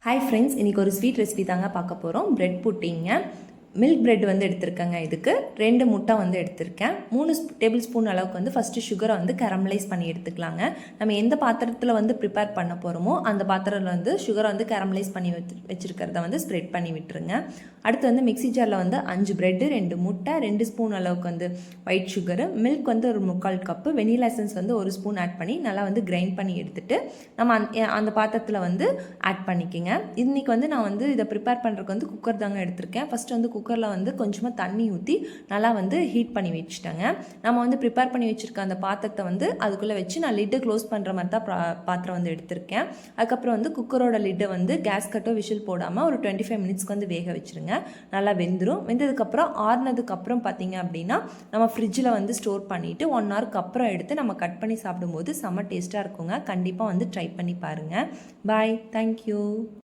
Hi friends, இன்றைக்கி ஒரு sweet recipe தாங்க பார்க்க போகிறோம். பிரெட் புட்டிங்க. மில்க் பிரெட் வந்து எடுத்திருக்கேங்க. இதுக்கு 2 முட்டை வந்து எடுத்திருக்கேன். 3 டேபிள் ஸ்பூன் அளவுக்கு வந்து ஃபஸ்ட்டு சுகரை வந்து கேரமலைஸ் பண்ணி எடுத்துக்கலாங்க. நம்ம எந்த பாத்திரத்தில் வந்து ப்ரிப்பேர் பண்ண போகிறோமோ அந்த பாத்திரத்தில் வந்து சுகரை வந்து கேரமலைஸ் பண்ணி வச்சுருக்கிறத வந்து ஸ்ப்ரெட் பண்ணி விட்டுருங்க. அடுத்து வந்து மிக்ஸி ஜாரில் வந்து 5 பிரெட்டு, 2 முட்டை, 2 ஸ்பூன் அளவுக்கு வந்து ஒயிட் சுகரு, மில்க் வந்து ஒரு 3/4 கப்பு, வெனிலா எசன்ஸ் வந்து 1 ஸ்பூன் ஆட் பண்ணி நல்லா வந்து கிரைண்ட் பண்ணி எடுத்துகிட்டு நம்ம அந்த பாத்திரத்தில் வந்து ஆட் பண்ணிக்கோங்க. இன்றைக்கி வந்து நான் வந்து இதை ப்ரிப்பேர் பண்ணுறதுக்கு வந்து குக்கர் தாங்க எடுத்திருக்கேன். ஃபஸ்ட்டு வந்து குக்கரில் வந்து கொஞ்சமாக தண்ணி ஊற்றி நல்லா வந்து ஹீட் பண்ணி வச்சுட்டேங்க. நம்ம வந்து ப்ரிப்பேர் பண்ணி வச்சுருக்க அந்த பாத்திரத்தை வந்து அதுக்குள்ளே வச்சு நான் லிட்டை க்ளோஸ் பண்ணுற மாதிரி தான் பாத்திரம் வந்து எடுத்திருக்கேன். அதுக்கப்புறம் வந்து குக்கரோட லிட்டை வந்து கேஸ் கட்டோ விஷில் போடாமல் ஒரு 25 மினிட்ஸ்க்கு வந்து வேக வச்சுருங்க. நல்லா வெந்துடும். வெந்ததுக்கப்புறம் ஆறுனதுக்கப்புறம் பார்த்திங்க அப்படின்னா நம்ம ஃப்ரிட்ஜில் வந்து ஸ்டோர் பண்ணிவிட்டு 1 ஹவருக்கு அப்புறம் எடுத்து நம்ம கட் பண்ணி சாப்பிடும்போது செம்ம டேஸ்ட்டாக இருக்குங்க. கண்டிப்பாக வந்து ட்ரை பண்ணி பாருங்கள். பாய், தேங்க்யூ.